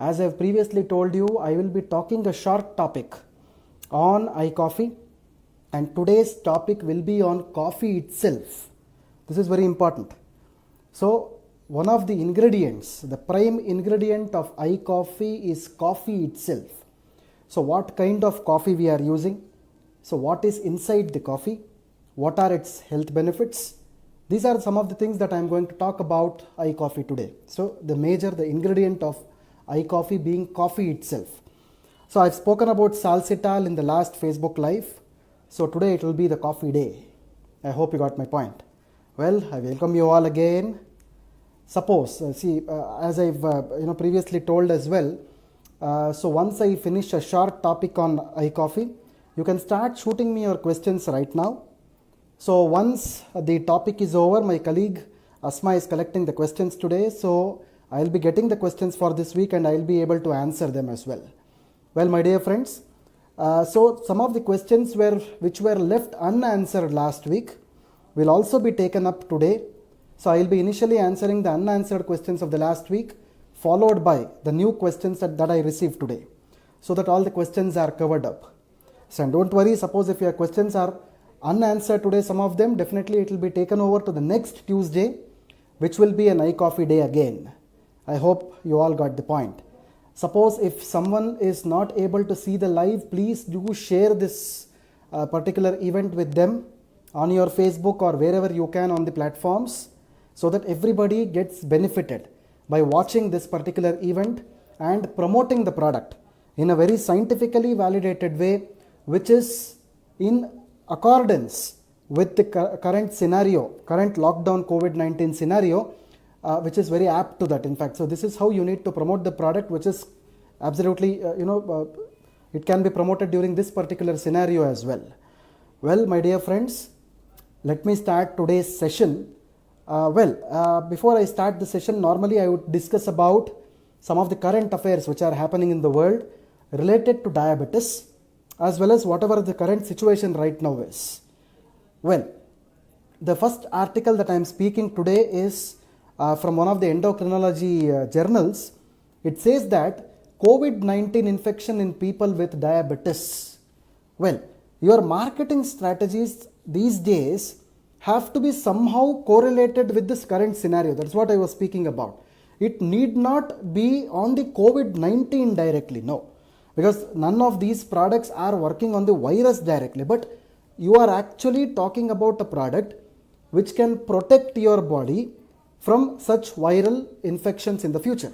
As I've previously told you, I will be talking a short topic on iCoffee, and today's topic will be on coffee itself. This is very important. So, one of the ingredients, the prime ingredient of iCoffee is coffee itself. So, what kind of coffee we are using? So, what is inside the coffee? What are its health benefits? These are some of the things that I am going to talk about iCoffee today. So, the ingredient of iCoffee being coffee itself. So, I've spoken about Salsital in the last Facebook Live. So, today it will be the coffee day. I hope you got my point. Well, I welcome you all again. Suppose, as I've previously told as well, so once I finish a short topic on iCoffee, you can start shooting me your questions right now. So once the topic is over, my colleague Asma is collecting the questions today. So I'll be getting the questions for this week and I'll be able to answer them as well. Well, my dear friends, so some of the questions which were left unanswered last week will also be taken up today. So I'll be initially answering the unanswered questions of the last week, followed by the new questions that I received today, so that all the questions are covered up. So and don't worry, suppose if your questions are unanswered today, some of them, definitely it will be taken over to the next Tuesday, which will be an iCoffee day again. I hope you all got the point. Suppose if someone is not able to see the live, please do share this particular event with them on your Facebook or wherever you can on the platforms, so that everybody gets benefited by watching this particular event and promoting the product in a very scientifically validated way, which is in accordance with the current scenario, current lockdown COVID-19 scenario, which is very apt to that, in fact. So this is how you need to promote the product, which is absolutely, it can be promoted during this particular scenario as well. Well, my dear friends, let me start today's session. Before I start the session, normally I would discuss about some of the current affairs which are happening in the world related to diabetes, as well as whatever the current situation right now is. Well, the first article that I am speaking today is from one of the endocrinology journals. It says that COVID-19 infection in people with diabetes. Well, your marketing strategies these days have to be somehow correlated with this current scenario. That's what I was speaking about. It need not be on the COVID-19 directly, no. Because none of these products are working on the virus directly. But you are actually talking about a product which can protect your body from such viral infections in the future.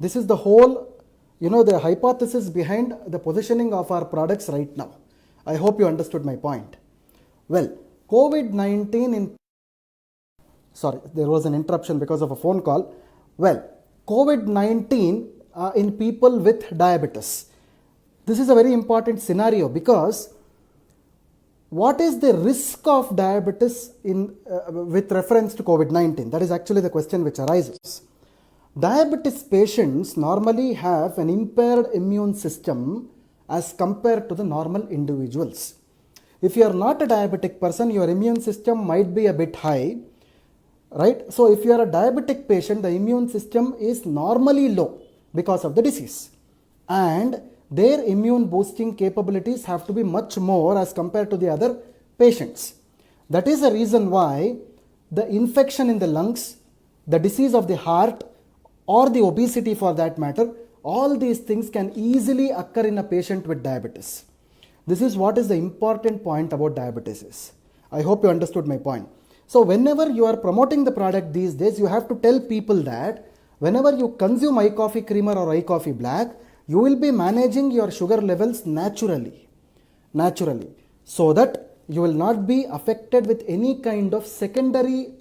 This is the whole, the hypothesis behind the positioning of our products right now. I hope you understood my point. Well, COVID-19 there was an interruption because of a phone call. Well, COVID-19 in people with diabetes. This is a very important scenario, because what is the risk of diabetes with reference to COVID-19? That is actually the question which arises. Diabetes patients normally have an impaired immune system as compared to the normal individuals. If you are not a diabetic person, your immune system might be a bit high, right? So if you are a diabetic patient, the immune system is normally low because of the disease, and their immune boosting capabilities have to be much more as compared to the other patients. That is the reason why the infection in the lungs, the disease of the heart, or the obesity for that matter, all these things can easily occur in a patient with diabetes. This is what is the important point about diabetes is. I hope you understood my point. So whenever you are promoting the product these days, you have to tell people that whenever you consume iCoffee Creamer or iCoffee Black, you will be managing your sugar levels naturally, so that you will not be affected with any kind of secondary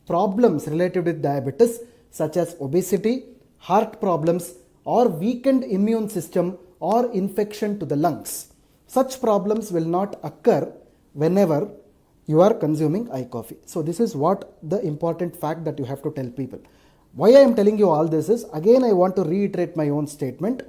problems related with diabetes, such as obesity, heart problems, or weakened immune system, or infection to the lungs. Such problems will not occur whenever you are consuming iCoffee. So this is what the important fact that you have to tell people. Why I am telling you all this is, again I want to reiterate my own statement.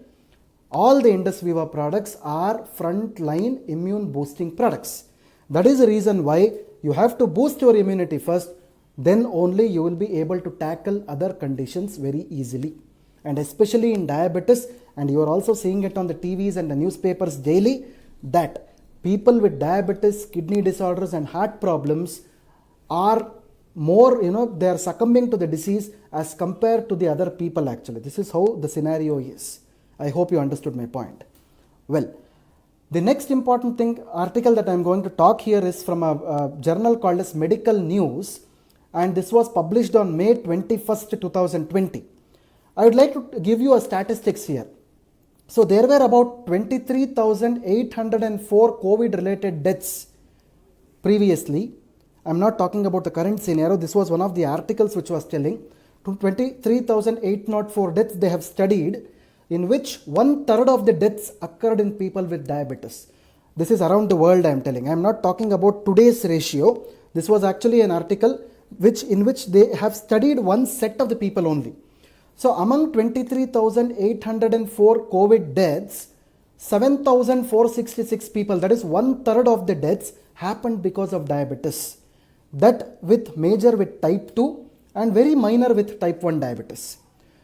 All the Indus Viva products are front-line immune boosting products. That is the reason why you have to boost your immunity first, then only you will be able to tackle other conditions very easily. and especially in diabetes, and you are also seeing it on the TVs and the newspapers daily, that people with diabetes, kidney disorders and heart problems are more, they are succumbing to the disease as compared to the other people actually. This is how the scenario is. I hope you understood my point. Well, the next important article that I am going to talk here is from a journal called as Medical News, and this was published on May 21st, 2020. I would like to give you a statistics here. So there were about 23,804 COVID related deaths previously. I am not talking about the current scenario. This was one of the articles which was telling 23,804 deaths they have studied, in which 1/3 of the deaths occurred in people with diabetes. This is around the world I am telling. I am not talking about today's ratio. This was actually an article in which they have studied one set of the people only. So among 23,804 COVID deaths, 7,466 people, that is 1/3 of the deaths, happened because of diabetes. That with major with type 2 and very minor with type 1 diabetes.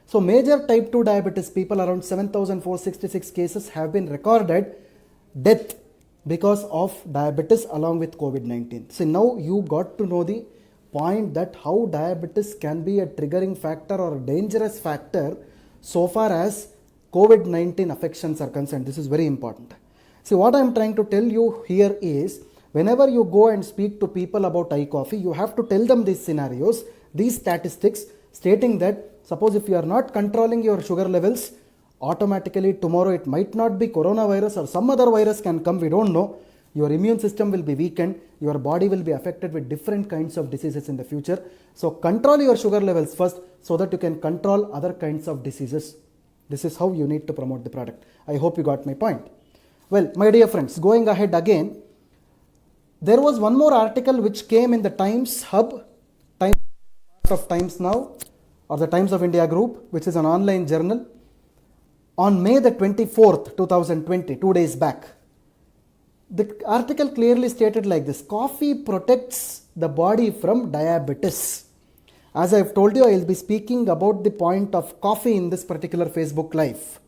So major type 2 diabetes people, around 7,466 cases have been recorded death because of diabetes along with COVID-19. So now you got to know the point that how diabetes can be a triggering factor or a dangerous factor so far as COVID-19 affections are concerned. This is very important. See, what I am trying to tell you here is, whenever you go and speak to people about iCoffee, you have to tell them these scenarios, these statistics, stating that suppose if you are not controlling your sugar levels, automatically tomorrow it might not be coronavirus or some other virus can come, we don't know. Your immune system will be weakened, your body will be affected with different kinds of diseases in the future. So control your sugar levels first so that you can control other kinds of diseases. This is how you need to promote the product. I hope you got my point. Well, my dear friends, going ahead again, there was one more article which came in the Times Hub, Times of Times Now, or the Times of India Group, which is an online journal, on May the 24th, 2020, 2 days back. The article clearly stated like this: coffee protects the body from diabetes. As I have told you, I will be speaking about the point of coffee in this particular Facebook Live.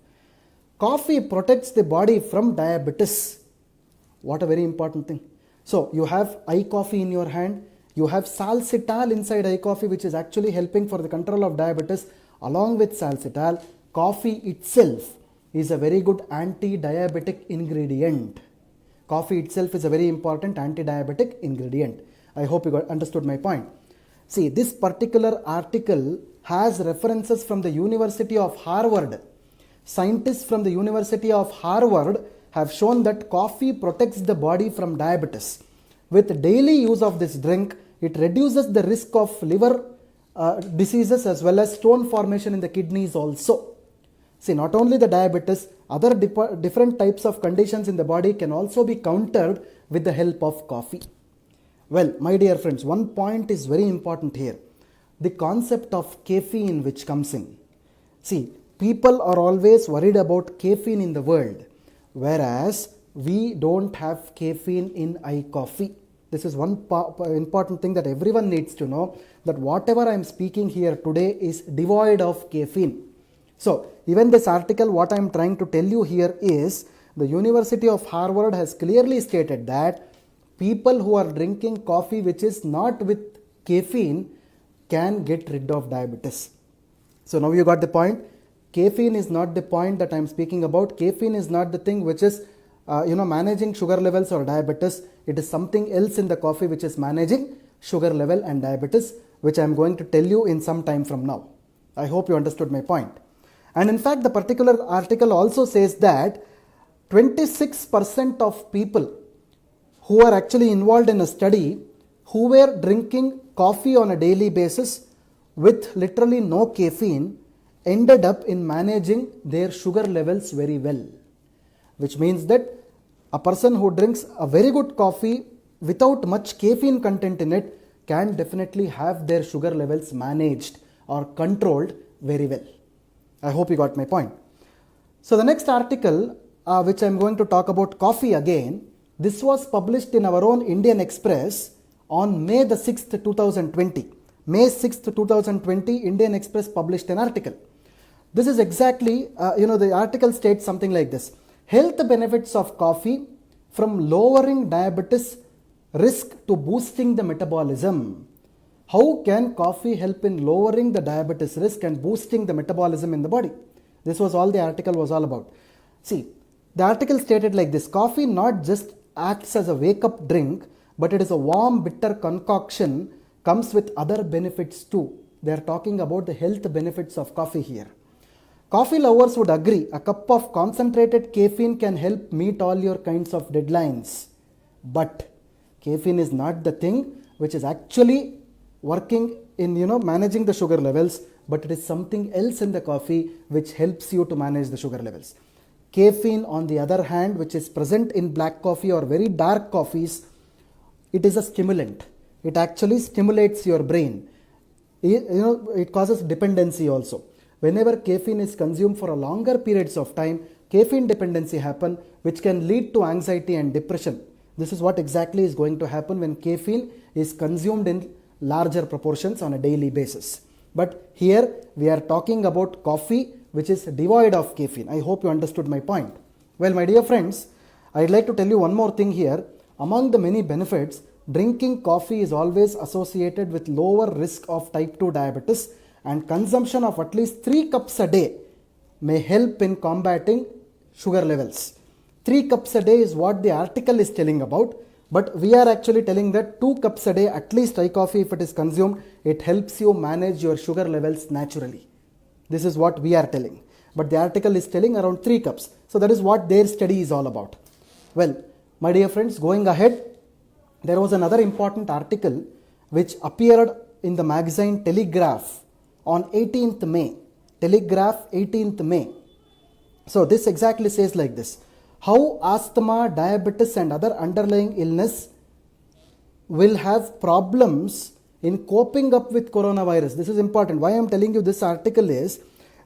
Coffee protects the body from diabetes. What a very important thing. So you have iCoffee in your hand. You have Salcital inside iCoffee, which is actually helping for the control of diabetes. Along with Salcital, coffee itself is a very good anti-diabetic ingredient. Coffee itself is a very important anti-diabetic ingredient. I hope you understood my point. See, this particular article has references from the University of Harvard. Scientists from the University of Harvard have shown that coffee protects the body from diabetes. With daily use of this drink, it reduces the risk of liver diseases as well as stone formation in the kidneys also. See, not only the diabetes, other different types of conditions in the body can also be countered with the help of coffee. Well, my dear friends, one point is very important here. The concept of caffeine which comes in. See, people are always worried about caffeine in the world, whereas we don't have caffeine in iCoffee. This is one important thing that everyone needs to know, that whatever I am speaking here today is devoid of caffeine. So, even this article, what I am trying to tell you here is, the University of Harvard has clearly stated that people who are drinking coffee which is not with caffeine can get rid of diabetes. So now you got the point. Caffeine is not the point that I am speaking about. Caffeine is not the thing which is managing sugar levels or diabetes. It is something else in the coffee which is managing sugar level and diabetes, which I am going to tell you in some time from now. I hope you understood my point. And in fact, the particular article also says that 26% of people who are actually involved in a study who were drinking coffee on a daily basis with literally no caffeine ended up in managing their sugar levels very well. Which means that a person who drinks a very good coffee without much caffeine content in it can definitely have their sugar levels managed or controlled very well. I hope you got my point. So the next article which I am going to talk about coffee again, this was published in our own Indian Express on May the 6th, 2020. May 6th, 2020, Indian Express published an article. This is exactly, the article states something like this. Health benefits of coffee from lowering diabetes risk to boosting the metabolism. How can coffee help in lowering the diabetes risk and boosting the metabolism in the body? This was all the article was all about. See, the article stated like this: coffee not just acts as a wake-up drink, but it is a warm, bitter concoction, comes with other benefits too. They are talking about the health benefits of coffee here. Coffee lovers would agree a cup of concentrated caffeine can help meet all your kinds of deadlines. But caffeine is not the thing which is actually working in managing the sugar levels, but it is something else in the coffee which helps you to manage the sugar levels. Caffeine, on the other hand, which is present in black coffee or very dark coffees, it is a stimulant. It actually stimulates your brain. It causes dependency also. Whenever caffeine is consumed for a longer periods of time, caffeine dependency happen, which can lead to anxiety and depression. This is what exactly is going to happen when caffeine is consumed in larger proportions on a daily basis. But here we are talking about coffee which is devoid of caffeine. I hope you understood my point. Well, my dear friends, I'd like to tell you one more thing here. Among the many benefits, drinking coffee is always associated with lower risk of type 2 diabetes, and consumption of at least 3 cups a day may help in combating sugar levels. 3 cups a day is what the article is telling about, but we are actually telling that 2 cups a day, at least coffee, if it is consumed, it helps you manage your sugar levels naturally. This is what we are telling. But the article is telling around 3 cups. So that is what their study is all about. Well, my dear friends, going ahead, there was another important article which appeared in the magazine Telegraph on 18th May. Telegraph 18th May. So this exactly says like this: how asthma, diabetes and other underlying illness will have problems in coping up with coronavirus. This is important. Why I am telling you this article is,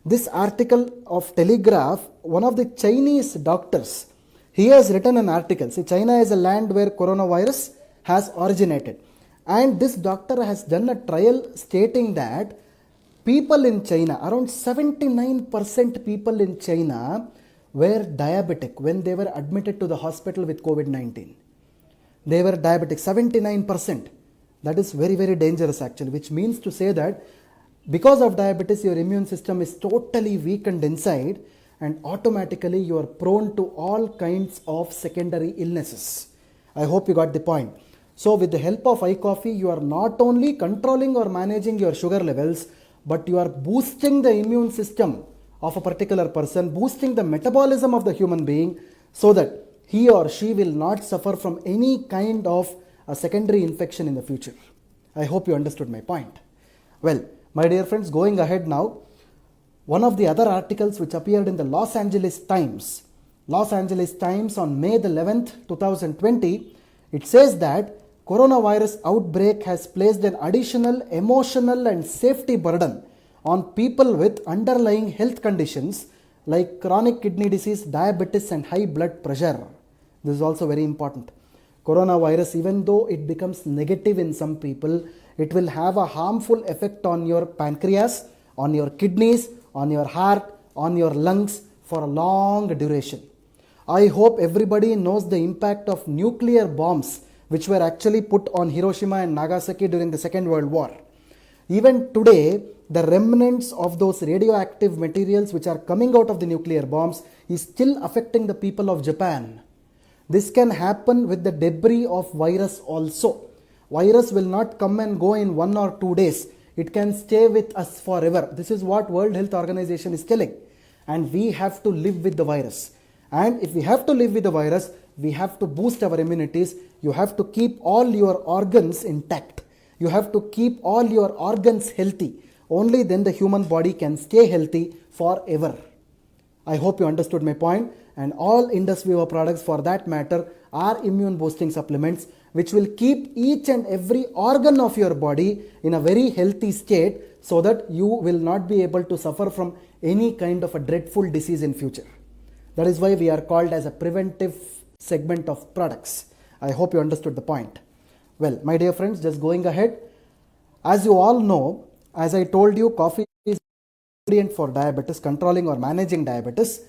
this article of Telegraph, one of the Chinese doctors, he has written an article. See, China is a land where coronavirus has originated. And this doctor has done a trial stating that people in China, around 79% people in China were diabetic when they were admitted to the hospital with COVID-19. They were diabetic, 79%. That is very, very dangerous actually, which means to say that because of diabetes, your immune system is totally weakened inside and automatically you are prone to all kinds of secondary illnesses. I hope you got the point. So with the help of iCoffee, you are not only controlling or managing your sugar levels, but you are boosting the immune system of a particular person, boosting the metabolism of the human being so that he or she will not suffer from any kind of a secondary infection in the future. I hope you understood my point. Well, my dear friends, going ahead now, one of the other articles which appeared in the Los Angeles Times on May the 11th, 2020, it says that coronavirus outbreak has placed an additional emotional and safety burden on people with underlying health conditions like chronic kidney disease, diabetes and high blood pressure. This is also very important. Coronavirus, even though it becomes negative in some people, it will have a harmful effect on your pancreas, on your kidneys, on your heart, on your lungs for a long duration. I hope everybody knows the impact of nuclear bombs which were actually put on Hiroshima and Nagasaki during the Second World War. Even today, the remnants of those radioactive materials which are coming out of the nuclear bombs is still affecting the people of Japan. This can happen with the debris of virus also. Virus will not come and go in 1 or 2 days. It can stay with us forever. This is what World Health Organization is telling. And we have to live with the virus. And if we have to live with the virus, we have to boost our immunities. You have to keep all your organs intact. You have to keep all your organs healthy. Only then the human body can stay healthy forever. I hope you understood my point. And all Indus Viva products for that matter are immune boosting supplements which will keep each and every organ of your body in a very healthy state so that you will not be able to suffer from any kind of a dreadful disease in future. That is why we are called as a preventive segment of products. I hope you understood the point. Well, my dear friends, just going ahead, as you all know, as I told you, coffee is ingredient for diabetes, controlling or managing diabetes.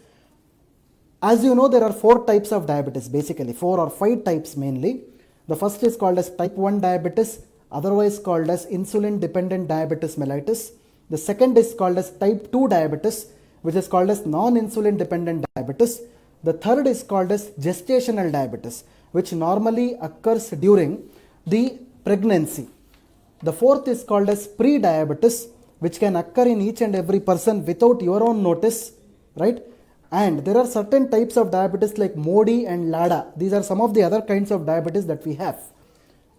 As you know, there are 4 types of diabetes, basically 4 or 5 types mainly. The first is called as type 1 diabetes, otherwise called as insulin dependent diabetes mellitus. The second is called as type 2 diabetes, which is called as non-insulin dependent diabetes. The third is called as gestational diabetes, which normally occurs during the pregnancy. The fourth is called as pre-diabetes, which can occur in each and every person without your own notice, right? And there are certain types of diabetes like MODY and LADA. These are some of the other kinds of diabetes that we have.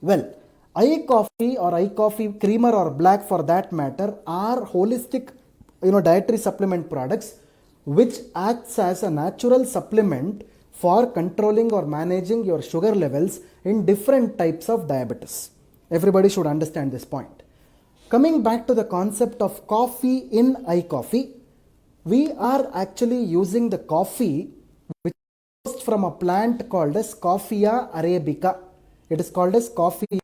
Well, iCoffee or iCoffee creamer or black for that matter are holistic dietary supplement products which acts as a natural supplement for controlling or managing your sugar levels in different types of diabetes. Everybody should understand this point. Coming back to the concept of coffee in iCoffee, we are actually using the coffee which is from a plant called as Coffea arabica. It is called as Coffea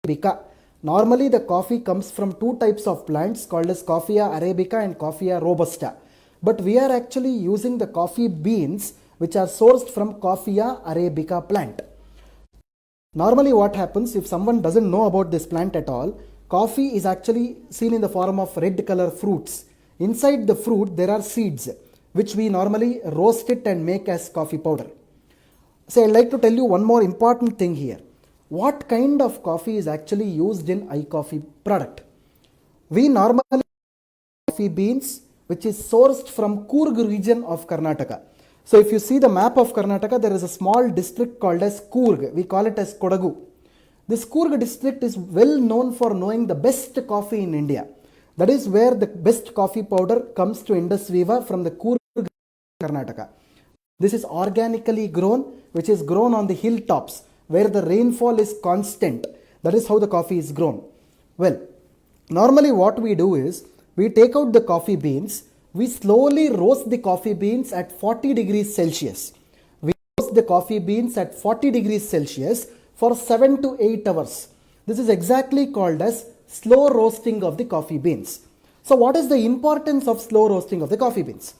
arabica. Normally the coffee comes from 2 types of plants called as Coffea arabica and Coffea robusta. But we are actually using the coffee beans which are sourced from Coffea arabica plant. Normally what happens, if someone doesn't know about this plant at all, coffee is actually seen in the form of red color fruits. Inside the fruit there are seeds which we normally roast it and make as coffee powder. So I'd like to tell you one more important thing here. What kind of coffee is actually used in iCoffee product? We normally coffee beans which is sourced from Coorg region of Karnataka. So if you see the map of Karnataka, there is a small district called as Coorg. We call it as Kodagu. This Coorg district is well known for knowing the best coffee in India. That is where the best coffee powder comes to Indus Viva from the Coorg, Karnataka. This is organically grown, which is grown on the hilltops where the rainfall is constant. That is how the coffee is grown. Well, normally what we do is, we take out the coffee beans, we slowly roast the coffee beans at 40 degrees Celsius. We roast the coffee beans at 40 degrees Celsius for 7 to 8 hours. This is exactly called as slow roasting of the coffee beans. So what is the importance of slow roasting of the coffee beans?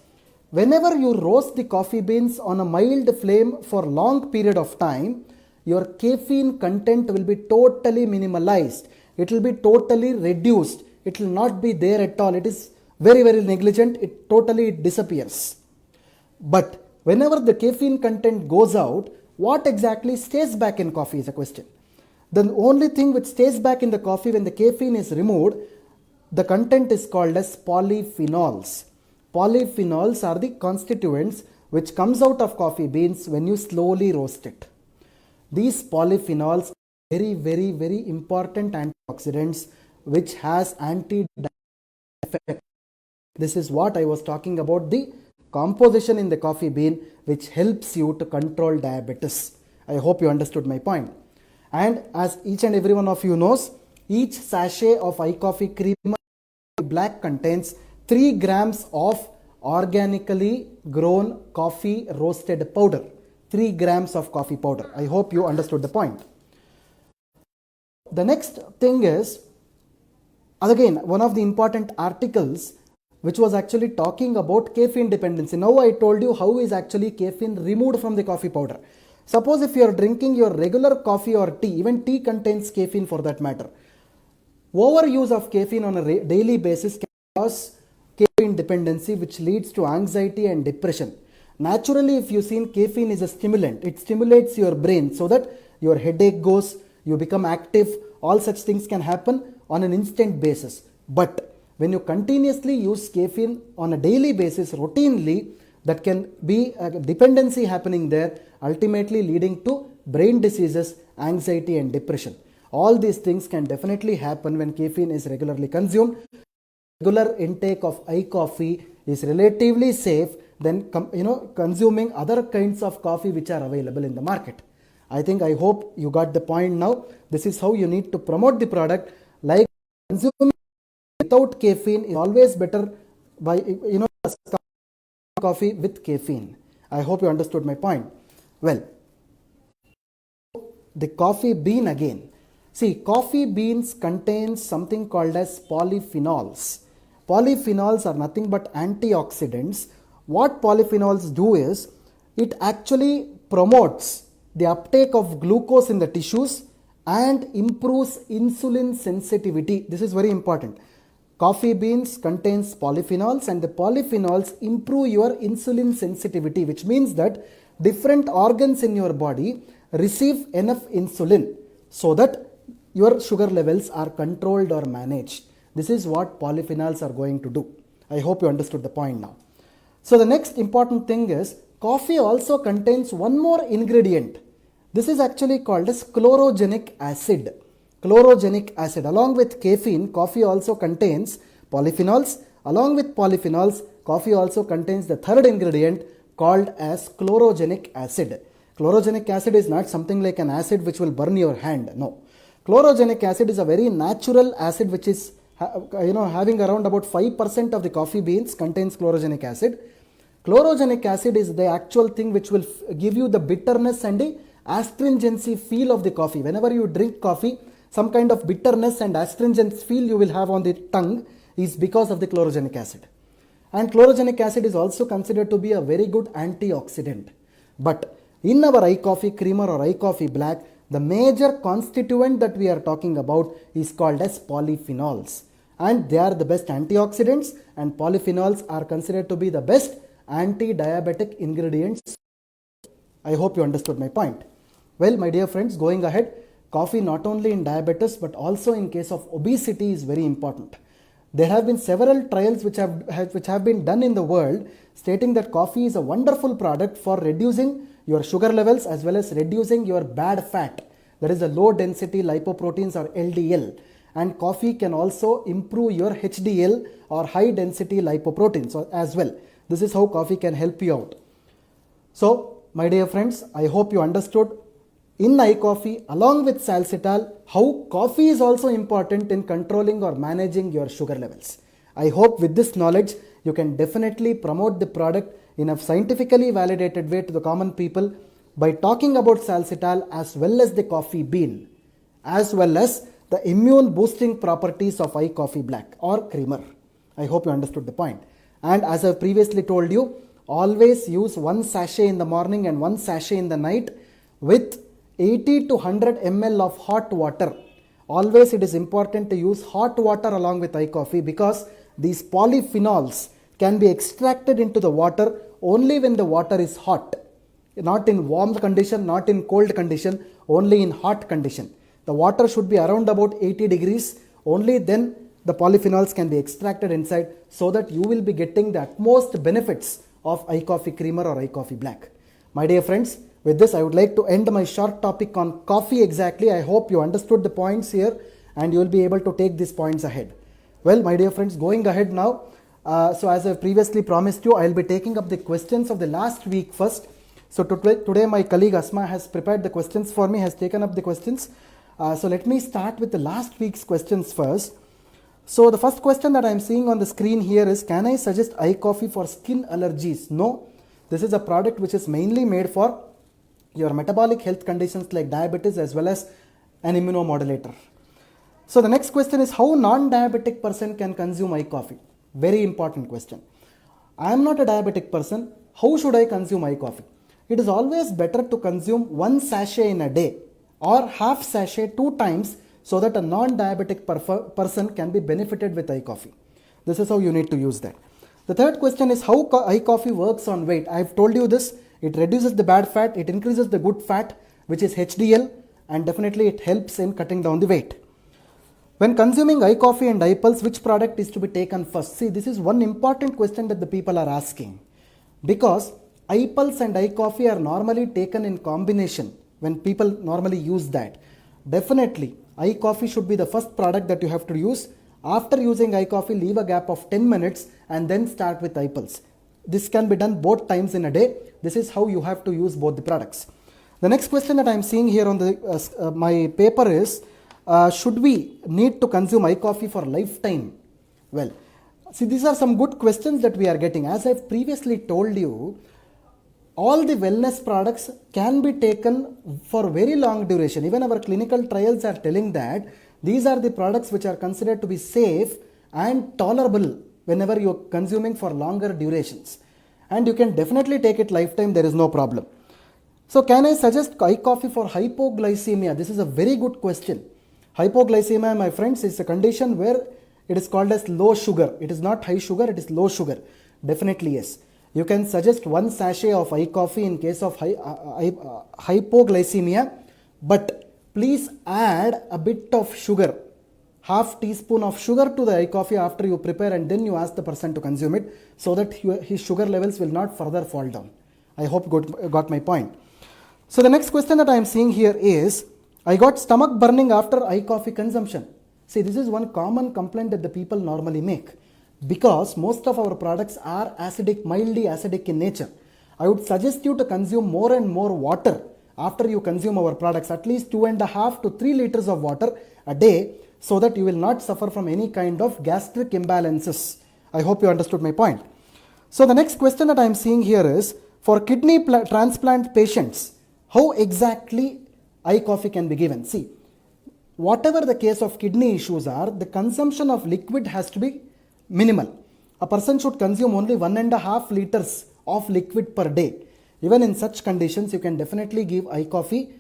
Whenever you roast the coffee beans on a mild flame for long period of time, your caffeine content will be totally minimalized. It will be totally reduced. It will not be there at all. It is very, very negligent. It totally disappears. But whenever the caffeine content goes out, what exactly stays back in coffee is a question. The only thing which stays back in the coffee when the caffeine is removed, the content is called as polyphenols. Polyphenols are the constituents which comes out of coffee beans when you slowly roast it. These polyphenols are very, very, very important antioxidants which has anti-diabetic effect. This is what I was talking about, the composition in the coffee bean which helps you to control diabetes. I hope you understood my point. And as each and every one of you knows, each sachet of iCoffee creamer black contains 3 grams of organically grown coffee roasted powder. 3 grams of coffee powder. I hope you understood the point. The next thing is, again, one of the important articles which was actually talking about caffeine dependency. Now I told you how is actually caffeine removed from the coffee powder. Suppose if you are drinking your regular coffee or tea, even tea contains caffeine for that matter. Overuse of caffeine on a daily basis can cause caffeine dependency, which leads to anxiety and depression. Naturally, if you see, caffeine is a stimulant. It stimulates your brain so that your headache goes, you become active. All such things can happen on an instant basis. But when you continuously use caffeine on a daily basis, routinely, that can be a dependency happening there, ultimately leading to brain diseases, anxiety and depression. All these things can definitely happen when caffeine is regularly consumed. Regular intake of iCoffee is relatively safe than consuming other kinds of coffee which are available in the market. I hope you got the point now. This is how you need to promote the product. Like consuming without caffeine is always better by coffee with caffeine. I hope you understood my point. Well, the coffee bean again. See, coffee beans contains something called as polyphenols. Polyphenols are nothing but antioxidants. What polyphenols do is, it actually promotes the uptake of glucose in the tissues and improves insulin sensitivity. This is very important. Coffee beans contains polyphenols, and the polyphenols improve your insulin sensitivity, which means that different organs in your body receive enough insulin so that your sugar levels are controlled or managed. This is what polyphenols are going to do. I hope you understood the point now. So the next important thing is, coffee also contains one more ingredient. This is actually called as chlorogenic acid. Chlorogenic acid. Along with caffeine, coffee also contains polyphenols. Along with polyphenols, coffee also contains the third ingredient called as chlorogenic acid. Chlorogenic acid is not something like an acid which will burn your hand. No. Chlorogenic acid is a very natural acid which is having around about 5% of the coffee beans contains chlorogenic acid. Chlorogenic acid is the actual thing which will give you the bitterness and the astringency feel of the coffee. Whenever you drink coffee, some kind of bitterness and astringent feel you will have on the tongue is because of the chlorogenic acid. And chlorogenic acid is also considered to be a very good antioxidant. But in our iCoffee Creamer or iCoffee Black, the major constituent that we are talking about is called as polyphenols. And they are the best antioxidants, and polyphenols are considered to be the best anti-diabetic ingredients. I hope you understood my point. Well, my dear friends, going ahead, coffee not only in diabetes but also in case of obesity is very important. There have been several trials which have been done in the world stating that coffee is a wonderful product for reducing your sugar levels as well as reducing your bad fat, that is the low density lipoproteins or LDL. And coffee can also improve your HDL or high density lipoproteins as well. This is how coffee can help you out. So, my dear friends, I hope you understood in iCoffee along with Salcital how coffee is also important in controlling or managing your sugar levels. I hope with this knowledge you can definitely promote the product in a scientifically validated way to the common people by talking about Salcital as well as the coffee bean, as well as the immune boosting properties of iCoffee Black or Creamer. I hope you understood the point. And as I previously told you, always use one sachet in the morning and one sachet in the night with 80 to 100 ml of hot water. Always it is important to use hot water along with iCoffee because these polyphenols can be extracted into the water only when the water is hot. Not in warm condition, not in cold condition, only in hot condition. The water should be around about 80 degrees, only then the polyphenols can be extracted inside so that you will be getting the utmost benefits of iCoffee Creamer or iCoffee Black. My dear friends, with this I would like to end my short topic on coffee exactly. I hope you understood the points here and you will be able to take these points ahead. Well, my dear friends, going ahead now, so as I previously promised you, I will be taking up the questions of the last week first. So today my colleague Asma has prepared the questions for me, has taken up the questions. So let me start with the last week's questions first. So the first question that I am seeing on the screen here is, can I suggest iCoffee for skin allergies? No, this is a product which is mainly made for your metabolic health conditions like diabetes as well as an immunomodulator. So the next question is, how non-diabetic person can consume iCoffee? Very important question. I am not a diabetic person. How should I consume iCoffee? It is always better to consume one sachet in a day or half sachet 2 times so that a non-diabetic person can be benefited with iCoffee. This is how you need to use that. The third question is, how iCoffee works on weight? I have told you this. It reduces the bad fat, it increases the good fat, which is HDL, and definitely it helps in cutting down the weight. When consuming iCoffee and iPulse, which product is to be taken first? See, this is one important question that the people are asking, because iPulse and iCoffee are normally taken in combination when people normally use that. Definitely, iCoffee should be the first product that you have to use. After using iCoffee, leave a gap of 10 minutes and then start with iPulse. This can be done both times in a day. This is how you have to use both the products. The next question that I am seeing here on the my paper is, should we need to consume iCoffee for lifetime? Well, see, these are some good questions that we are getting. As I have previously told you, all the wellness products can be taken for very long duration. Even our clinical trials are telling that these are the products which are considered to be safe and tolerable whenever you're consuming for longer durations. And you can definitely take it lifetime, there is no problem. So can I suggest iCoffee for hypoglycemia? This is a very good question. Hypoglycemia, my friends, is a condition where it is called as low sugar. It is not high sugar, it is low sugar. Definitely yes. You can suggest one sachet of iCoffee in case of hypoglycemia, but please add a bit of sugar, half teaspoon of sugar to the iCoffee after you prepare, and then you ask the person to consume it so that his sugar levels will not further fall down. I hope you got my point. So the next question that I am seeing here is, I got stomach burning after iCoffee consumption. See, this is one common complaint that the people normally make, because most of our products are acidic, mildly acidic in nature. I would suggest you to consume more and more water after you consume our products, at least 2.5 to 3 liters of water a day, so that you will not suffer from any kind of gastric imbalances. I hope you understood my point. So the next question that I am seeing here is, for kidney transplant patients, how exactly iCoffee can be given? See, whatever the case of kidney issues are, the consumption of liquid has to be minimal. A person should consume only 1.5 liters of liquid per day. Even in such conditions, you can definitely give iCoffee.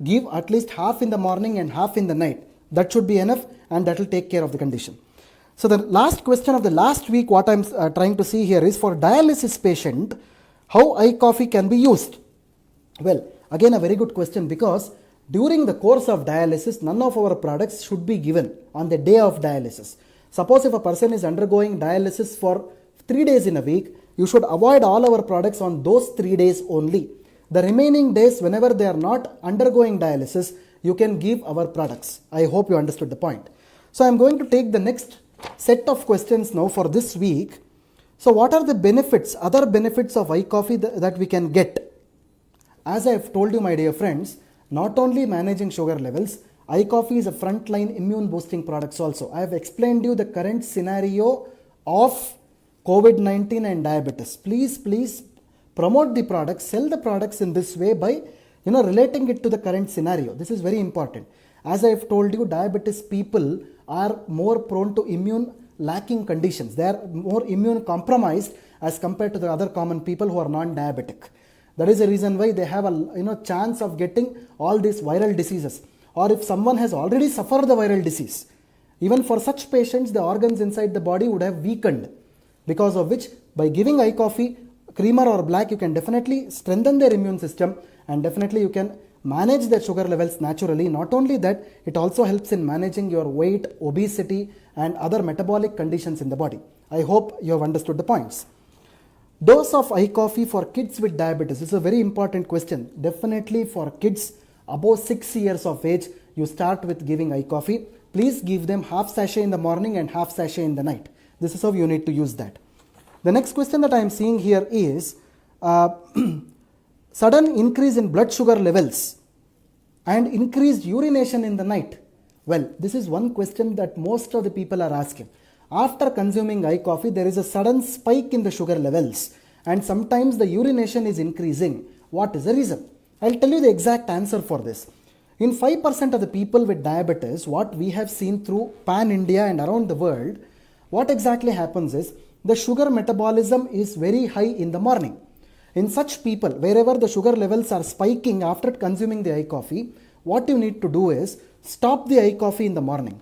Give at least half in the morning and half in the night. That should be enough, and that will take care of the condition. So the last question of the last week, what I'm trying to see here is, for dialysis patient, how iCoffee can be used? Well, again a very good question, because during the course of dialysis, none of our products should be given on the day of dialysis. Suppose if a person is undergoing dialysis for 3 days in a week, you should avoid all our products on those 3 days only. The remaining days, whenever they are not undergoing dialysis, you can give our products. I hope you understood the point. So I am going to take the next set of questions now for this week. So what are the benefits, other benefits of iCoffee that we can get? As I have told you, my dear friends, not only managing sugar levels, iCoffee is a frontline immune boosting products also. I have explained you the current scenario of COVID-19 and diabetes. Please promote the products, sell the products in this way by relating it to the current scenario. This is very important. As I have told you, diabetes people are more prone to immune lacking conditions. They are more immune compromised as compared to the other common people who are non-diabetic. That is the reason why they have a chance of getting all these viral diseases. Or if someone has already suffered the viral disease, even for such patients, the organs inside the body would have weakened, because of which, by giving iCoffee, creamer or black, you can definitely strengthen their immune system, and definitely you can manage their sugar levels naturally. Not only that, it also helps in managing your weight, obesity, and other metabolic conditions in the body. I hope you have understood the points. Dose of iCoffee for kids with diabetes. This is a very important question. Definitely for kids above 6 years of age, you start with giving iCoffee. Please give them half sachet in the morning and half sachet in the night. This is how you need to use that. The next question that I am seeing here is, sudden increase in blood sugar levels and increased urination in the night. Well, this is one question that most of the people are asking. After consuming iCoffee, there is a sudden spike in the sugar levels, and sometimes the urination is increasing. What is the reason? I'll tell you the exact answer for this. In 5% of the people with diabetes, what we have seen through pan-India and around the world, what exactly happens is, the sugar metabolism is very high in the morning. In such people, wherever the sugar levels are spiking after consuming the iCoffee, what you need to do is, stop the iCoffee in the morning.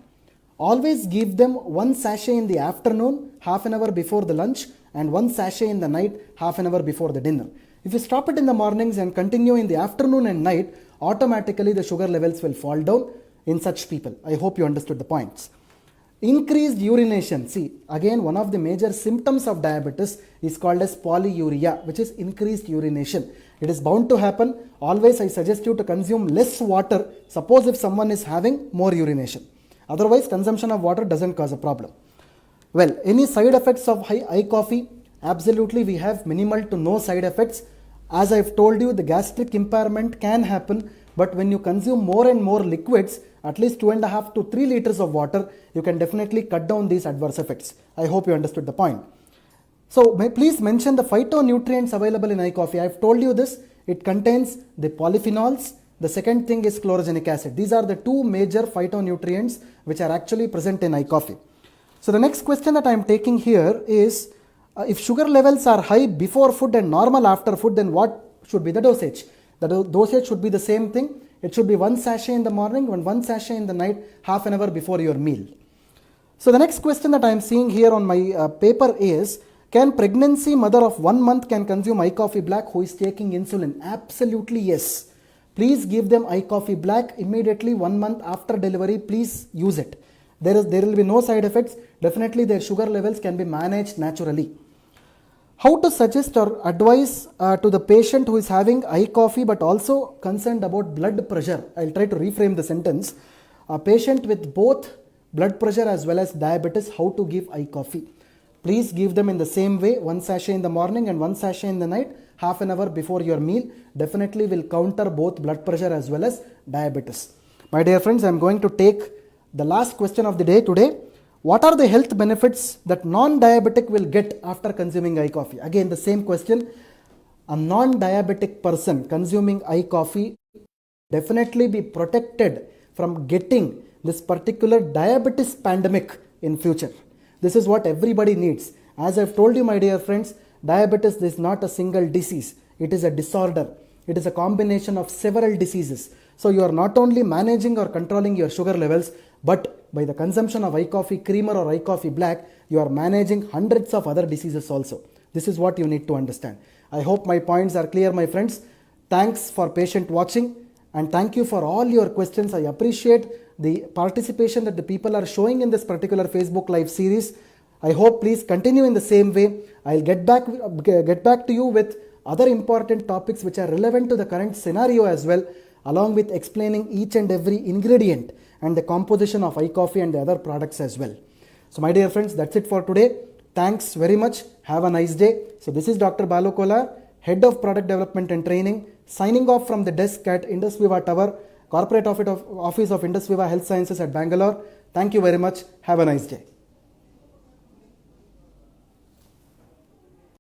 Always give them one sachet in the afternoon, half an hour before the lunch, and one sachet in the night, half an hour before the dinner. If you stop it in the mornings and continue in the afternoon and night, automatically the sugar levels will fall down in such people. I hope you understood the points. Increased urination. See, again, one of the major symptoms of diabetes is called as polyuria, which is increased urination. It is bound to happen. Always I suggest you to consume less water. Suppose if someone is having more urination. Otherwise, consumption of water doesn't cause a problem. Well, any side effects of iCoffee? Absolutely, we have minimal to no side effects. As I've told you, the gastric impairment can happen, but when you consume more and more liquids, at least 2.5 to 3 liters of water, you can definitely cut down these adverse effects. I hope you understood the point. So please mention the phytonutrients available in iCoffee. I've told you this. It contains the polyphenols. The second thing is chlorogenic acid. These are the two major phytonutrients which are actually present in iCoffee. So the next question that I am taking here is, if sugar levels are high before food and normal after food, then what should be the dosage? The dosage should be the same thing. It should be 1 sachet in the morning and 1 sachet in the night, half an hour before your meal. So the next question that I am seeing here on my paper is, can pregnancy mother of 1 month can consume iCoffee Black who is taking insulin? Absolutely yes. Please give them iCoffee Black immediately 1 month after delivery. Please use it. There will be no side effects. Definitely their sugar levels can be managed naturally. How to suggest or advise to the patient who is having iCoffee but also concerned about blood pressure? I'll try to reframe the sentence. A patient with both blood pressure as well as diabetes, how to give iCoffee? Please give them in the same way, 1 sachet in the morning and 1 sachet in the night, half an hour before your meal. Definitely will counter both blood pressure as well as diabetes. My dear friends, I am going to take the last question of the day today. What are the health benefits that non-diabetic will get after consuming iCoffee? Again, the same question. A non-diabetic person consuming iCoffee definitely be protected from getting this particular diabetes pandemic in future. This is what everybody needs. As I've told you, my dear friends, diabetes is not a single disease. It is a disorder. It is a combination of several diseases. So you are not only managing or controlling your sugar levels, but by the consumption of iCoffee Creamer or iCoffee Black, you are managing hundreds of other diseases also. This is what you need to understand. I hope my points are clear, my friends. Thanks for patient watching and thank you for all your questions. I appreciate the participation that the people are showing in this particular Facebook Live series. I hope please continue in the same way. I'll get back to you with other important topics which are relevant to the current scenario as well, along with explaining each and every ingredient and the composition of iCoffee and the other products as well. So my dear friends, that's it for today. Thanks very much. Have a nice day. So this is Dr. Balu Kolar, Head of Product Development and Training, signing off from the desk at Indus Viva Tower, Corporate Office of Indus Viva Health Sciences at Bangalore. Thank you very much. Have a nice day.